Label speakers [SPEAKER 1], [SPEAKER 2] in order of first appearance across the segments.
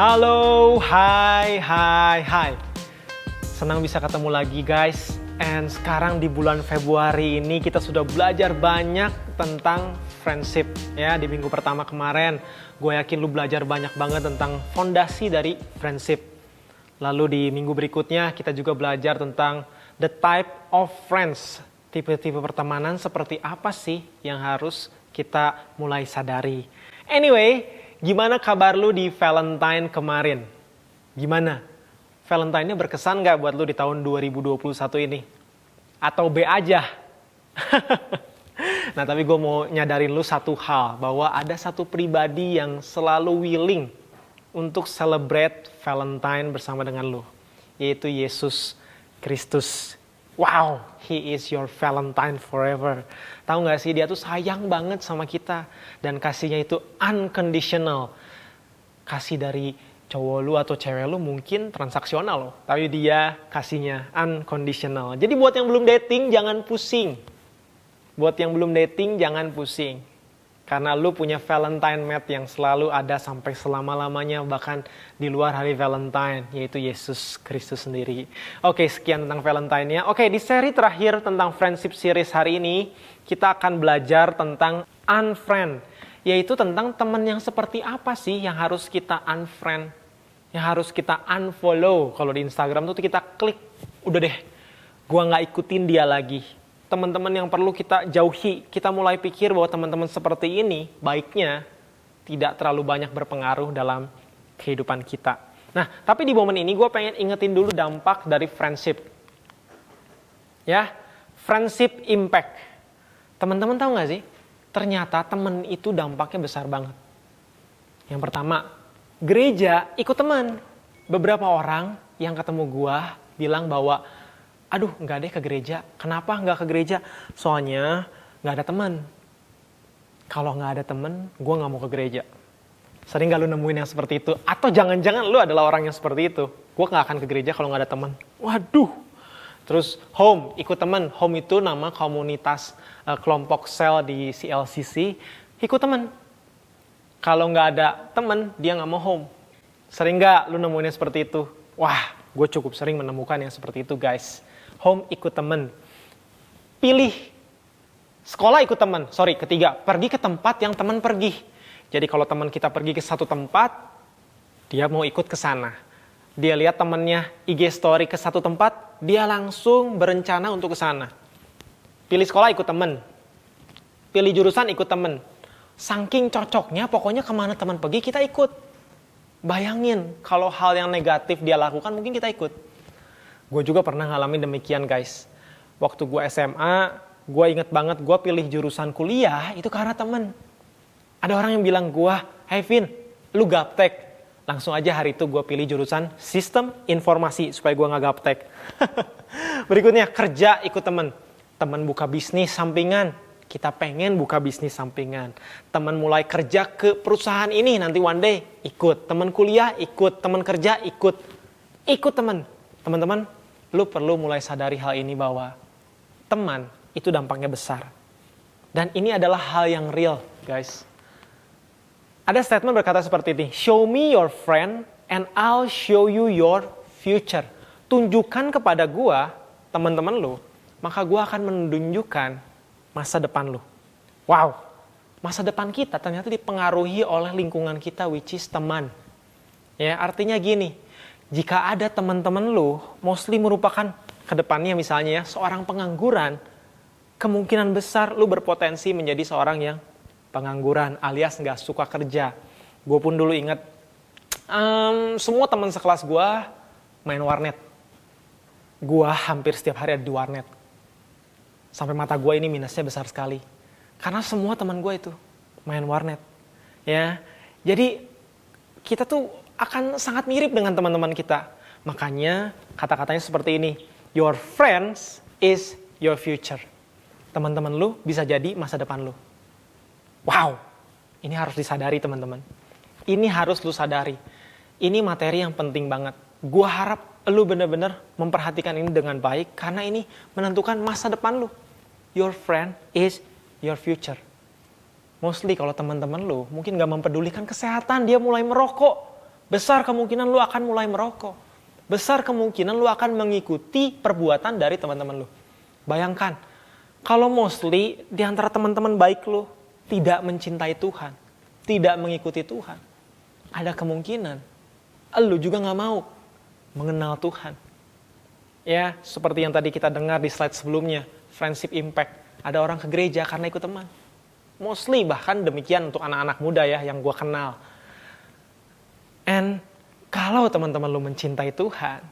[SPEAKER 1] Halo, hai. Senang bisa ketemu lagi guys. And sekarang di bulan Februari ini kita sudah belajar banyak tentang friendship. Ya, di minggu pertama kemarin gue yakin lu belajar banyak banget tentang fondasi dari friendship. Lalu di minggu berikutnya kita juga belajar tentang the type of friends. Tipe-tipe pertemanan seperti apa sih yang harus kita mulai sadari. Anyway, gimana kabar lu di Valentine kemarin? Gimana? Valentine-nya berkesan gak buat lu di tahun 2021 ini? Atau B aja? Nah, tapi gue mau nyadarin lu satu hal, bahwa ada satu pribadi yang selalu willing untuk celebrate Valentine bersama dengan lu, yaitu Yesus Kristus. Wow, He is your Valentine forever. Tahu gak sih, dia tuh sayang banget sama kita. Dan kasihnya itu unconditional. Kasih dari cowok lu atau cewek lu mungkin transaksional loh. Tapi dia kasihnya unconditional. Jadi buat yang belum dating, jangan pusing. Buat yang belum dating, jangan pusing. Karena lu punya Valentine mate yang selalu ada sampai selama-lamanya, bahkan di luar hari Valentine, yaitu Yesus Kristus sendiri. Oke, sekian tentang Valentine-nya. Oke, di seri terakhir tentang Friendship Series hari ini, kita akan belajar tentang unfriend, yaitu tentang teman yang seperti apa sih yang harus kita unfriend, yang harus kita unfollow. Kalau di Instagram tuh kita klik, udah deh, gua nggak ikutin dia lagi. Teman-teman yang perlu kita jauhi, kita mulai pikir bahwa teman-teman seperti ini baiknya tidak terlalu banyak berpengaruh dalam kehidupan kita. Nah, tapi di momen ini gue pengen ingetin dulu dampak dari friendship. Ya, friendship impact. Teman-teman tahu gak sih? Ternyata teman itu dampaknya besar banget. Yang pertama, gereja ikut teman. Beberapa orang yang ketemu gue bilang bahwa aduh, nggak deh ke gereja. Kenapa nggak ke gereja? Soalnya nggak ada teman. Kalau nggak ada teman, gue nggak mau ke gereja. Sering nggak lu nemuin yang seperti itu? Atau jangan-jangan lu adalah orang yang seperti itu? Gue nggak akan ke gereja kalau nggak ada teman. Waduh. Terus home, ikut teman. Home itu nama komunitas kelompok sel di CLCC. Ikut teman. Kalau nggak ada teman, dia nggak mau home. Sering nggak lu nemuin yang seperti itu? Wah, gue cukup sering menemukan yang seperti itu guys. Home ikut temen. Pilih. Sekolah ikut temen. Ketiga. Pergi ke tempat yang teman pergi. Jadi kalau teman kita pergi ke satu tempat, dia mau ikut ke sana. Dia lihat temannya IG story ke satu tempat, dia langsung berencana untuk ke sana. Pilih sekolah ikut temen. Pilih jurusan ikut temen. Saking cocoknya, pokoknya kemana teman pergi kita ikut. Bayangin kalau hal yang negatif dia lakukan, mungkin kita ikut. Gue juga pernah ngalamin demikian guys. Waktu gue SMA, gue inget banget gue pilih jurusan kuliah itu karena temen. Ada orang yang bilang gue, hey Vin, lu gaptek. Langsung aja hari itu gue pilih jurusan sistem informasi supaya gue gak gaptek. Berikutnya, kerja ikut temen. Temen buka bisnis sampingan. Kita pengen buka bisnis sampingan. Teman mulai kerja ke perusahaan ini nanti one day ikut. Teman kuliah ikut, teman kerja ikut. Ikut teman. Teman-teman, lu perlu mulai sadari hal ini bahwa teman itu dampaknya besar. Dan ini adalah hal yang real, guys. Ada statement berkata seperti ini, show me your friend and I'll show you your future. Tunjukkan kepada gua, teman-teman lu, maka gua akan menunjukkan masa depan lu. Wow, masa depan kita ternyata dipengaruhi oleh lingkungan kita, which is teman. Ya, artinya gini, jika ada teman-teman lu, mostly merupakan kedepannya misalnya ya, seorang pengangguran, kemungkinan besar lu berpotensi menjadi seorang yang pengangguran alias nggak suka kerja. Gue pun dulu ingat, semua teman sekelas gue main warnet. Gue hampir setiap hari ada di warnet. Sampai mata gue ini minusnya besar sekali. Karena semua teman gue itu main warnet. Ya, jadi kita tuh akan sangat mirip dengan teman-teman kita. Makanya kata-katanya seperti ini. Your friends is your future. Teman-teman lu bisa jadi masa depan lu. Wow, ini harus disadari teman-teman. Ini harus lu sadari. Ini materi yang penting banget. Gua harap lu benar-benar memperhatikan ini dengan baik. Karena ini menentukan masa depan lu. Your friend is your future. Mostly kalau teman-teman lu mungkin gak mempedulikan kesehatan. Dia mulai merokok. Besar kemungkinan lu akan mulai merokok. Besar kemungkinan lu akan mengikuti perbuatan dari teman-teman lu. Bayangkan, kalau mostly di antara teman-teman baik lu tidak mencintai Tuhan, tidak mengikuti Tuhan, ada kemungkinan lu juga gak mau mengenal Tuhan. Ya, seperti yang tadi kita dengar di slide sebelumnya, friendship impact. Ada orang ke gereja karena ikut teman. Mostly bahkan demikian untuk anak-anak muda ya yang gue kenal. And kalau teman-teman lu mencintai Tuhan,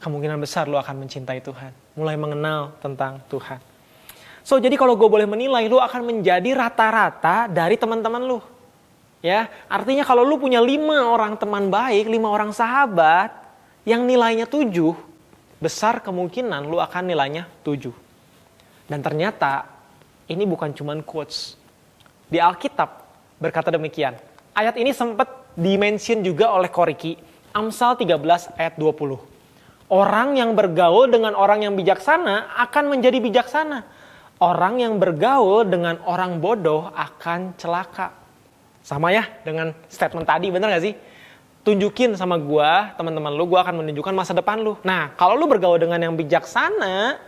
[SPEAKER 1] kemungkinan besar lu akan mencintai Tuhan. Mulai mengenal tentang Tuhan. So, jadi kalau gue boleh menilai, lu akan menjadi rata-rata dari teman-teman lu. Ya, artinya kalau lu punya 5 orang teman baik, 5 orang sahabat, yang nilainya 7, besar kemungkinan lu akan nilainya 7. Dan ternyata, ini bukan cuman quotes. Di Alkitab berkata demikian. Ayat ini sempat dimention juga oleh Koriki. Amsal 13 ayat 20. Orang yang bergaul dengan orang yang bijaksana akan menjadi bijaksana. Orang yang bergaul dengan orang bodoh akan celaka. Sama ya dengan statement tadi, bener gak sih? Tunjukin sama gua, teman-teman lu, gua akan menunjukkan masa depan lu. Nah, kalau lu bergaul dengan yang bijaksana,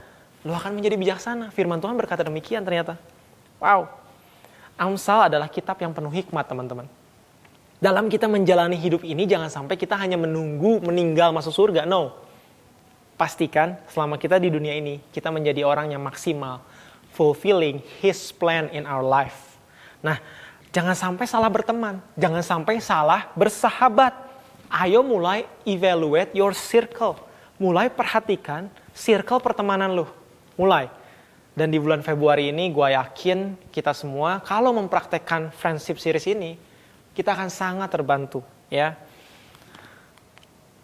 [SPEAKER 1] lu akan menjadi bijaksana. Firman Tuhan berkata demikian ternyata. Wow. Amsal adalah kitab yang penuh hikmat, teman-teman. Dalam kita menjalani hidup ini, jangan sampai kita hanya menunggu meninggal masuk surga. No. Pastikan selama kita di dunia ini, kita menjadi orang yang maksimal. Fulfilling His plan in our life. Nah, jangan sampai salah berteman. Jangan sampai salah bersahabat. Ayo mulai evaluate your circle. Mulai perhatikan circle pertemanan lu. Mulai. Dan di bulan Februari ini, gue yakin kita semua, kalau mempraktekkan friendship series ini, kita akan sangat terbantu, ya.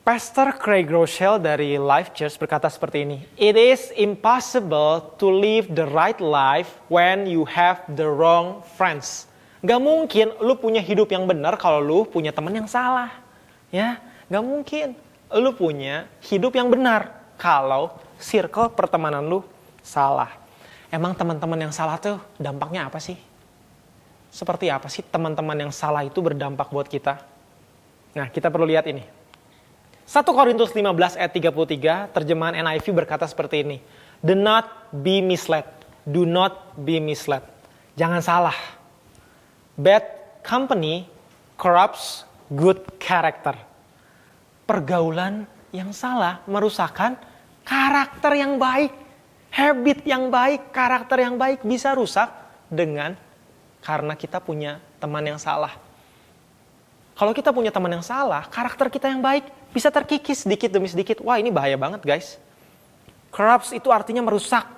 [SPEAKER 1] Pastor Craig Groeschel dari Life Church berkata seperti ini. It is impossible to live the right life when you have the wrong friends. Gak mungkin lu punya hidup yang benar kalau lu punya teman yang salah, ya. Gak mungkin lu punya hidup yang benar kalau circle pertemanan lu salah. Emang teman-teman yang salah tuh dampaknya apa sih? Seperti apa sih teman-teman yang salah itu berdampak buat kita? Nah, kita perlu lihat ini. 1 Korintus 15 ayat 33, terjemahan NIV berkata seperti ini. Do not be misled. Do not be misled. Jangan salah. Bad company corrupts good character. Pergaulan yang salah merusakkan karakter yang baik. Habit yang baik, karakter yang baik bisa rusak karena kita punya teman yang salah. Kalau kita punya teman yang salah, karakter kita yang baik bisa terkikis sedikit demi sedikit. Wah, ini bahaya banget, guys. Corrupts itu artinya merusak,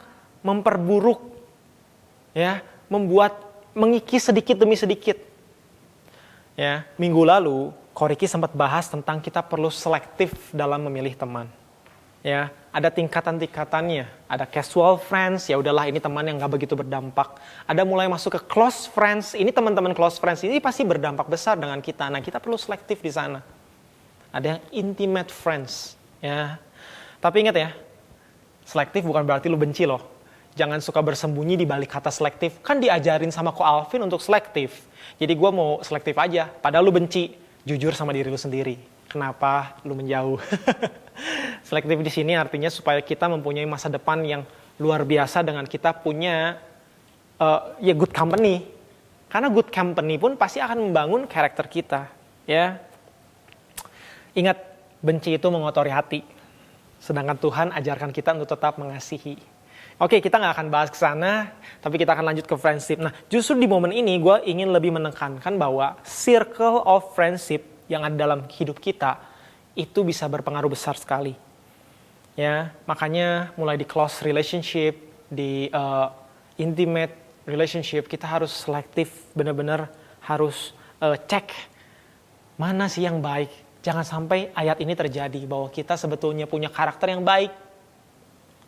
[SPEAKER 1] memperburuk, ya, mengikis sedikit demi sedikit. Ya, minggu lalu Koriki sempat bahas tentang kita perlu selektif dalam memilih teman. Ya, ada tingkatan-tingkatannya. Ada casual friends, ya udahlah ini teman yang gak begitu berdampak. Ada mulai masuk ke close friends, ini teman-teman close friends ini pasti berdampak besar dengan kita. Nah, kita perlu selektif di sana. Ada yang intimate friends, ya. Tapi ingat ya, selektif bukan berarti lu benci loh. Jangan suka bersembunyi di balik kata selektif. Kan diajarin sama Ko Alvin untuk selektif. Jadi gue mau selektif aja, padahal lu benci. Jujur sama diri lu sendiri. Kenapa lu menjauh? Selektif di sini artinya supaya kita mempunyai masa depan yang luar biasa dengan kita punya ya good company. Karena good company pun pasti akan membangun karakter kita, ya. Ingat, benci itu mengotori hati. Sedangkan Tuhan ajarkan kita untuk tetap mengasihi. Oke, kita nggak akan bahas ke sana, tapi kita akan lanjut ke friendship. Nah, justru di momen ini gue ingin lebih menekankan bahwa circle of friendship yang ada dalam hidup kita itu bisa berpengaruh besar sekali. Ya, makanya mulai di close relationship, di intimate relationship, kita harus selektif, benar-benar harus cek mana sih yang baik. Jangan sampai ayat ini terjadi bahwa kita sebetulnya punya karakter yang baik,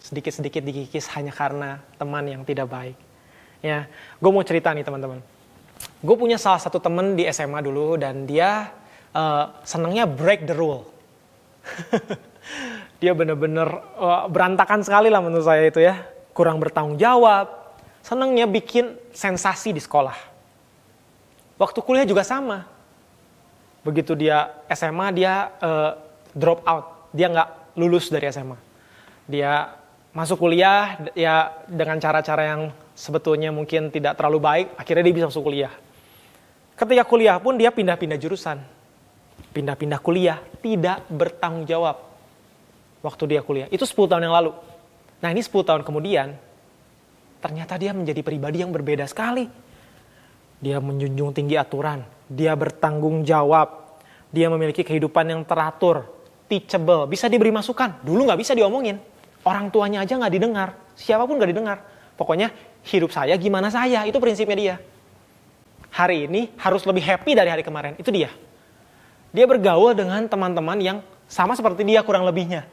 [SPEAKER 1] sedikit-sedikit dikikis hanya karena teman yang tidak baik. Ya, gue mau cerita nih teman-teman. Gue punya salah satu teman di SMA dulu dan dia senangnya break the rule. Dia bener-bener berantakan sekali lah menurut saya itu ya. Kurang bertanggung jawab. Senangnya bikin sensasi di sekolah. Waktu kuliah juga sama. Begitu dia SMA, dia drop out. Dia nggak lulus dari SMA. Dia masuk kuliah ya dengan cara-cara yang sebetulnya mungkin tidak terlalu baik. Akhirnya dia bisa masuk kuliah. Ketika kuliah pun dia pindah-pindah jurusan. Pindah-pindah kuliah, tidak bertanggung jawab. Waktu dia kuliah. Itu 10 tahun yang lalu. Nah ini 10 tahun kemudian, ternyata dia menjadi pribadi yang berbeda sekali. Dia menjunjung tinggi aturan. Dia bertanggung jawab. Dia memiliki kehidupan yang teratur. Teachable. Bisa diberi masukan. Dulu nggak bisa diomongin. Orang tuanya aja nggak didengar. Siapapun nggak didengar. Pokoknya hidup saya gimana saya. Itu prinsipnya dia. Hari ini harus lebih happy dari hari kemarin. Itu dia. Dia bergaul dengan teman-teman yang sama seperti dia kurang lebihnya.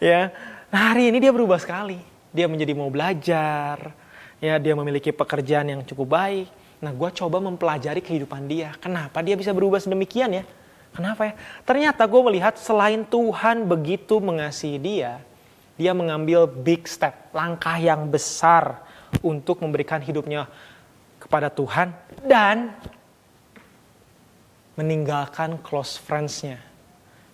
[SPEAKER 1] Ya. Nah hari ini dia berubah sekali. Dia menjadi mau belajar. Ya, dia memiliki pekerjaan yang cukup baik. Nah, gue coba mempelajari kehidupan dia. Kenapa dia bisa berubah sedemikian ya? Kenapa ya? Ternyata gue melihat selain Tuhan begitu mengasihi dia, dia mengambil big step, langkah yang besar untuk memberikan hidupnya kepada Tuhan dan meninggalkan close friends-nya.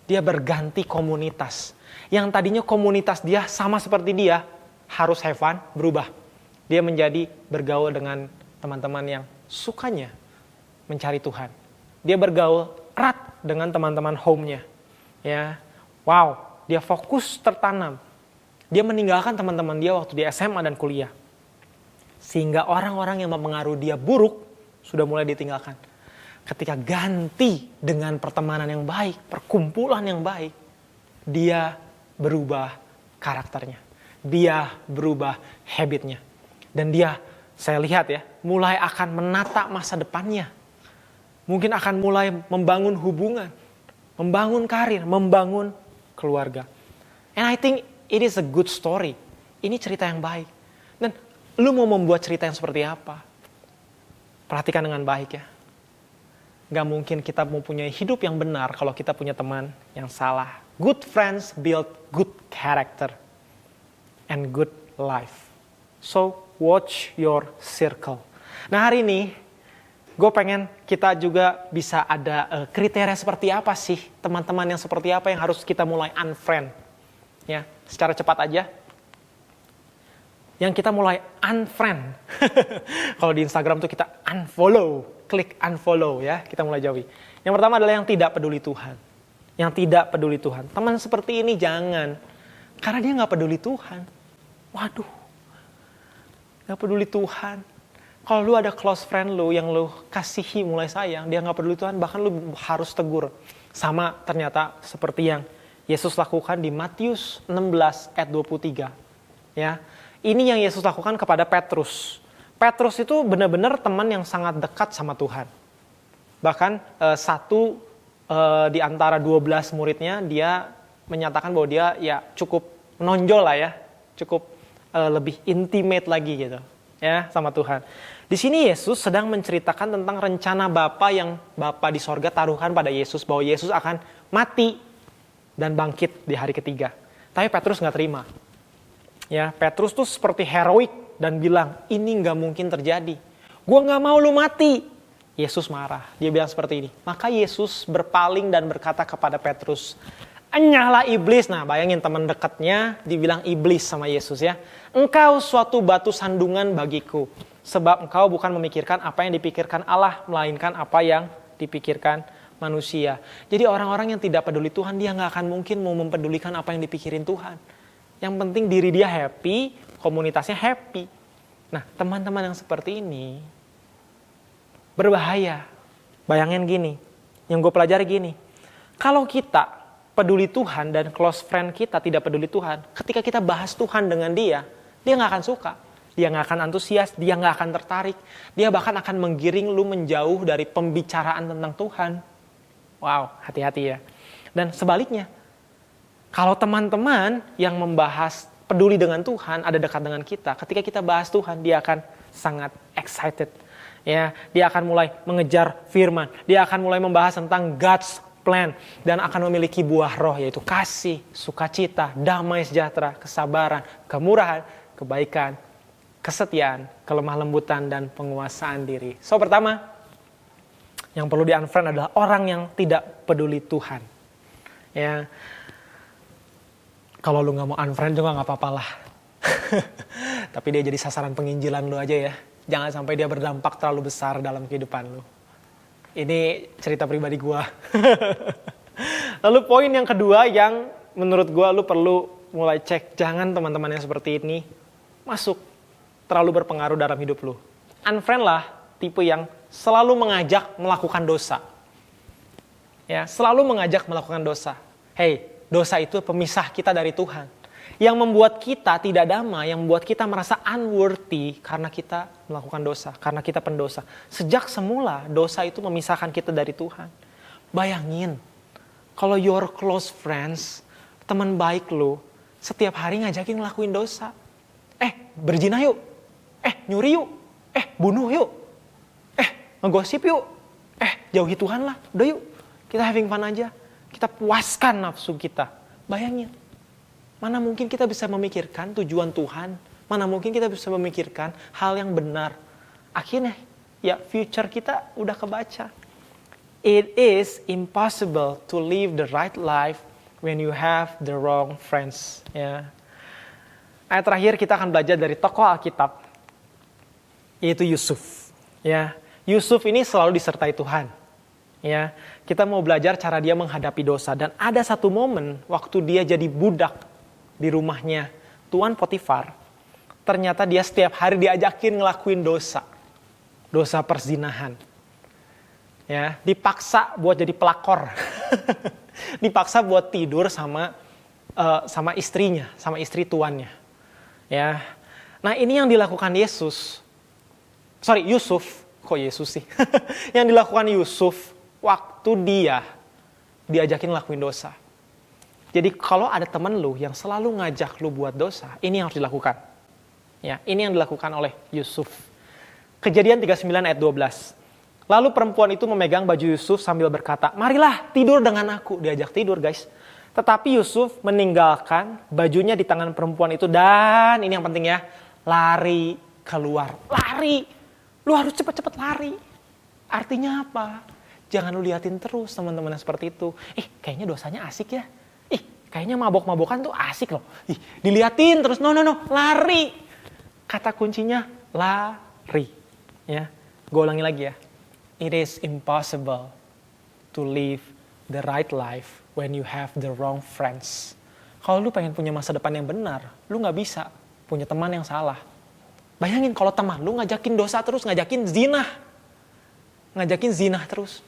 [SPEAKER 1] Dia berganti komunitas. Yang tadinya komunitas dia sama seperti dia, harus have fun, berubah. Dia menjadi bergaul dengan teman-teman yang sukanya mencari Tuhan. Dia bergaul erat dengan teman-teman home-nya. Ya, wow, dia fokus tertanam. Dia meninggalkan teman-teman dia waktu di SMA dan kuliah. Sehingga orang-orang yang mempengaruhi dia buruk sudah mulai ditinggalkan. Ketika ganti dengan pertemanan yang baik, perkumpulan yang baik, dia berubah karakternya. Dia berubah habitnya. Dan dia, saya lihat ya, mulai akan menata masa depannya. Mungkin akan mulai membangun hubungan, membangun karir, membangun keluarga. And I think it is a good story. Ini cerita yang baik. Dan lu mau membuat cerita yang seperti apa? Perhatikan dengan baik ya. Gak mungkin kita mempunyai hidup yang benar kalau kita punya teman yang salah. Good friends build good character and good life. So, watch your circle. Nah hari ini, gue pengen kita juga bisa ada kriteria seperti apa sih, teman-teman yang seperti apa yang harus kita mulai unfriend. Ya, secara cepat aja. Yang kita mulai unfriend. Kalau di Instagram tuh kita unfollow, klik unfollow ya, kita mulai jauhi. Yang pertama adalah yang tidak peduli Tuhan. Yang tidak peduli Tuhan. Teman seperti ini jangan. Karena dia gak peduli Tuhan. Waduh. Gak peduli Tuhan. Kalau lu ada close friend lu yang lu kasihi mulai sayang, dia gak peduli Tuhan, bahkan lu harus tegur. Sama ternyata seperti yang Yesus lakukan di Matius 16 ayat 23. Ya, ini yang Yesus lakukan kepada Petrus. Petrus itu benar-benar teman yang sangat dekat sama Tuhan. Bahkan satu di antara 12 muridnya, dia menyatakan bahwa dia ya cukup menonjol lah ya, cukup lebih intimate lagi gitu ya sama Tuhan. Di sini Yesus sedang menceritakan tentang rencana Bapa yang Bapa di sorga taruhkan pada Yesus, bahwa Yesus akan mati dan bangkit di hari ketiga. Tapi Petrus nggak terima. Ya, Petrus tuh seperti heroik dan bilang, ini nggak mungkin terjadi. Gue nggak mau lu mati. Yesus marah. Dia bilang seperti ini. Maka Yesus berpaling dan berkata kepada Petrus, enyahlah iblis. Nah, bayangin teman dekatnya dibilang iblis sama Yesus ya. Engkau suatu batu sandungan bagiku. Sebab engkau bukan memikirkan apa yang dipikirkan Allah, melainkan apa yang dipikirkan manusia. Jadi orang-orang yang tidak peduli Tuhan, dia nggak akan mungkin mau mempedulikan apa yang dipikirin Tuhan. Yang penting diri dia happy, komunitasnya happy. Nah, teman-teman yang seperti ini berbahaya. Bayangin gini, yang gue pelajari gini. Kalau kita peduli Tuhan dan close friend kita tidak peduli Tuhan, ketika kita bahas Tuhan dengan dia nggak akan suka. Dia nggak akan antusias, dia nggak akan tertarik. Dia bahkan akan menggiring lu menjauh dari pembicaraan tentang Tuhan. Wow, hati-hati ya. Dan sebaliknya, kalau teman-teman yang membahas peduli dengan Tuhan, ada dekat dengan kita, ketika kita bahas Tuhan, dia akan sangat excited. Ya, dia akan mulai mengejar firman. Dia akan mulai membahas tentang God's plan dan akan memiliki buah roh, yaitu kasih, sukacita, damai sejahtera, kesabaran, kemurahan, kebaikan, kesetiaan, kelemah lembutan, dan penguasaan diri. So, pertama, Yang perlu di-unfriend adalah orang yang tidak peduli Tuhan. Ya, kalau lu gak mau unfriend juga gak apa-apa lah. Tapi dia jadi sasaran penginjilan lu aja ya. Jangan sampai dia berdampak terlalu besar dalam kehidupan lu. Ini cerita pribadi gua. Lalu poin yang kedua yang menurut gua lu perlu mulai cek. Jangan teman-teman yang seperti ini masuk terlalu berpengaruh dalam hidup lu. Unfriend lah tipe yang selalu mengajak melakukan dosa. Ya, selalu mengajak melakukan dosa. Hey, dosa itu pemisah kita dari Tuhan. Yang membuat kita tidak damai, yang membuat kita merasa unworthy karena kita melakukan dosa, karena kita pendosa. Sejak semula dosa itu memisahkan kita dari Tuhan. Bayangin, kalau your close friends, teman baik lu, setiap hari ngajakin ngelakuin dosa. Berzina yuk. Nyuri yuk. Bunuh yuk. Ngegosip yuk. Jauhi Tuhan lah. Udah yuk. Kita having fun aja. Kita puaskan nafsu kita. Bayangin. Mana mungkin kita bisa memikirkan tujuan Tuhan. Mana mungkin kita bisa memikirkan hal yang benar. Akhirnya, ya future kita udah kebaca. It is impossible to live the right life when you have the wrong friends. Ya. Ayat terakhir kita akan belajar dari tokoh Alkitab. Yaitu Yusuf. Ya, Yusuf ini selalu disertai Tuhan. Ya, kita mau belajar cara dia menghadapi dosa. Dan ada satu momen waktu dia jadi budak di rumahnya Tuan Potifar. Ternyata dia setiap hari diajakin ngelakuin dosa. Dosa perzinahan. Ya, dipaksa buat jadi pelakor. Dipaksa buat tidur sama istrinya, sama istri tuannya. Ya. Nah, ini yang dilakukan Yusuf. Kok Yesus sih? Yang dilakukan Yusuf waktu dia diajakin ngelakuin dosa. Jadi kalau ada teman lu yang selalu ngajak lu buat dosa, ini yang harus dilakukan. Ya, ini yang dilakukan oleh Yusuf. Kejadian 39 ayat 12. Lalu perempuan itu memegang baju Yusuf sambil berkata, "Marilah tidur dengan aku." Diajak tidur, guys. Tetapi Yusuf meninggalkan bajunya di tangan perempuan itu dan ini yang penting ya, lari keluar. Lari. Lu harus cepat-cepat lari. Artinya apa? Jangan lu liatin terus teman-teman yang seperti itu. Kayaknya dosanya asik ya. Kayaknya mabok-mabokan tuh asik loh. Diliatin terus. No. Lari. Kata kuncinya lari. Ya. Gue ulangi lagi ya. It is impossible to live the right life when you have the wrong friends. Kalau lu pengen punya masa depan yang benar, lu gak bisa punya teman yang salah. Bayangin kalau teman lu ngajakin dosa terus, ngajakin zina terus.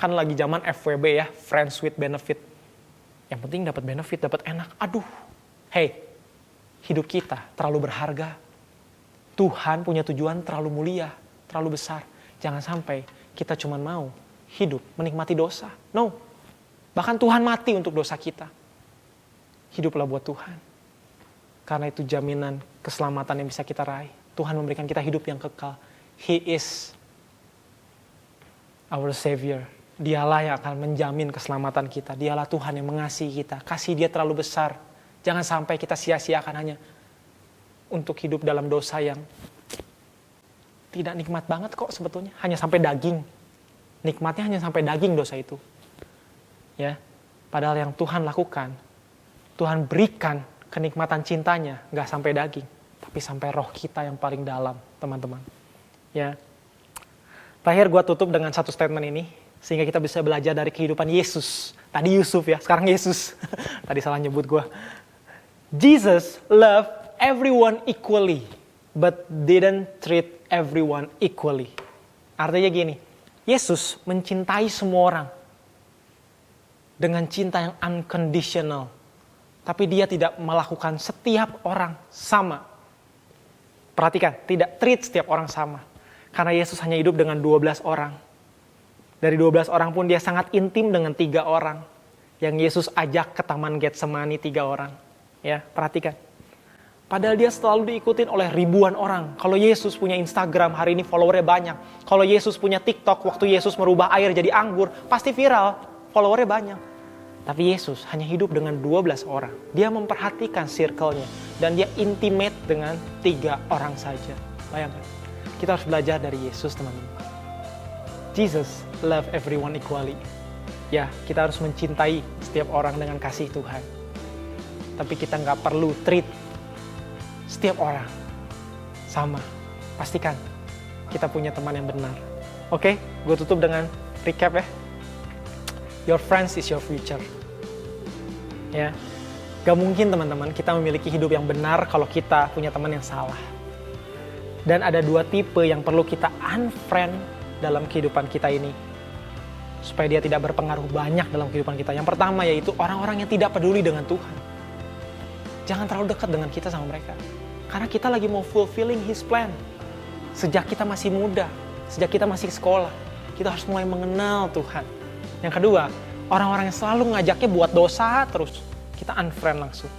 [SPEAKER 1] Kan lagi zaman FWB ya, friends with benefit. Yang penting dapat benefit, dapat enak. Aduh, hey, hidup kita terlalu berharga. Tuhan punya tujuan terlalu mulia, terlalu besar. Jangan sampai kita cuma mau hidup menikmati dosa. No, bahkan Tuhan mati untuk dosa kita. Hiduplah buat Tuhan. Karena itu jaminan keselamatan yang bisa kita raih. Tuhan memberikan kita hidup yang kekal. He is our Savior. Dialah yang akan menjamin keselamatan kita. Dialah Tuhan yang mengasihi kita. Kasih Dia terlalu besar. Jangan sampai kita sia-siakan hanya untuk hidup dalam dosa yang tidak nikmat banget kok sebetulnya. Hanya sampai daging. Nikmatnya hanya sampai daging dosa itu. Ya, padahal yang Tuhan lakukan, Tuhan berikan kenikmatan cintanya gak sampai daging, tapi sampai roh kita yang paling dalam, teman-teman. Ya. Terakhir gue tutup dengan satu statement ini, sehingga kita bisa belajar dari kehidupan Yesus. Tadi Yusuf ya, sekarang Yesus. Tadi salah nyebut gue. Jesus loved everyone equally, but didn't treat everyone equally. Artinya gini, Yesus mencintai semua orang dengan cinta yang unconditional. Tapi dia tidak melakukan setiap orang sama. Perhatikan, tidak treat setiap orang sama. Karena Yesus hanya hidup dengan 12 orang. Dari 12 orang pun dia sangat intim dengan 3 orang. Yang Yesus ajak ke Taman Getsemani 3 orang. Ya, perhatikan. Padahal dia selalu diikutin oleh ribuan orang. Kalau Yesus punya Instagram, hari ini followernya banyak. Kalau Yesus punya TikTok, waktu Yesus merubah air jadi anggur, pasti viral, followernya banyak. Tapi Yesus hanya hidup dengan 12 orang. Dia memperhatikan circle-nya. Dan dia intimate dengan 3 orang saja. Bayangkan. Kita harus belajar dari Yesus, teman-teman. Jesus love everyone equally. Ya, kita harus mencintai setiap orang dengan kasih Tuhan. Tapi kita nggak perlu treat setiap orang sama. Pastikan kita punya teman yang benar. Oke, gue tutup dengan recap ya. Your friends is your future. Ya, gak mungkin teman-teman kita memiliki hidup yang benar kalau kita punya teman yang salah. Dan ada 2 tipe yang perlu kita unfriend dalam kehidupan kita ini, supaya dia tidak berpengaruh banyak dalam kehidupan kita. Yang pertama yaitu orang-orang yang tidak peduli dengan Tuhan. Jangan terlalu dekat dengan kita sama mereka. Karena kita lagi mau fulfilling His plan. Sejak kita masih muda, sejak kita masih sekolah, kita harus mulai mengenal Tuhan. Yang kedua, orang-orang yang selalu ngajaknya buat dosa terus, kita unfriend langsung.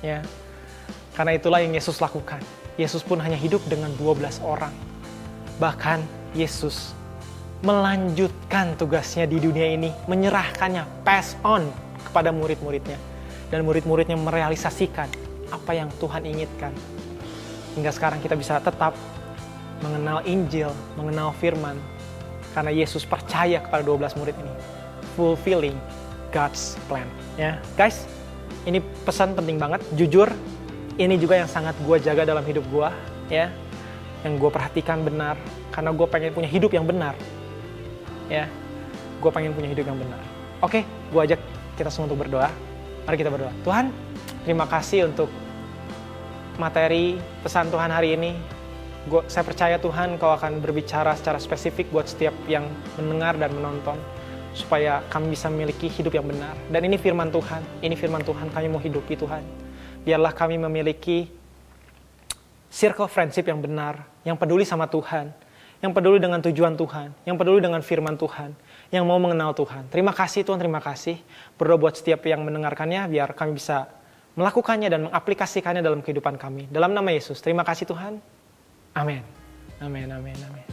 [SPEAKER 1] Ya. Karena itulah yang Yesus lakukan. Yesus pun hanya hidup dengan 12 orang. Bahkan Yesus melanjutkan tugasnya di dunia ini, menyerahkannya, pass on kepada murid-muridnya. Dan murid-muridnya merealisasikan apa yang Tuhan inginkan. Hingga sekarang kita bisa tetap mengenal Injil, mengenal firman. Karena Yesus percaya kepada 12 murid ini. Fulfilling God's plan. Ya, guys, ini pesan penting banget. Jujur, ini juga yang sangat gue jaga dalam hidup gue. Ya, yang gue perhatikan benar. Karena gue pengen punya hidup yang benar. Ya, gue pengen punya hidup yang benar. Oke, gue ajak kita semua untuk berdoa. Mari kita berdoa. Tuhan, terima kasih untuk materi pesan Tuhan hari ini. Saya percaya Tuhan Kau akan berbicara secara spesifik buat setiap yang mendengar dan menonton, supaya kami bisa memiliki hidup yang benar. Dan ini firman Tuhan, kami mau hidupi Tuhan. Biarlah kami memiliki circle friendship yang benar, yang peduli sama Tuhan, yang peduli dengan tujuan Tuhan, yang peduli dengan firman Tuhan, yang mau mengenal Tuhan. Terima kasih Tuhan, terima kasih. Berdoa buat setiap yang mendengarkannya, biar kami bisa melakukannya dan mengaplikasikannya dalam kehidupan kami. Dalam nama Yesus, terima kasih Tuhan. Amin. Amin, amin, amin.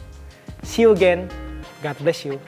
[SPEAKER 1] See you again. God bless you.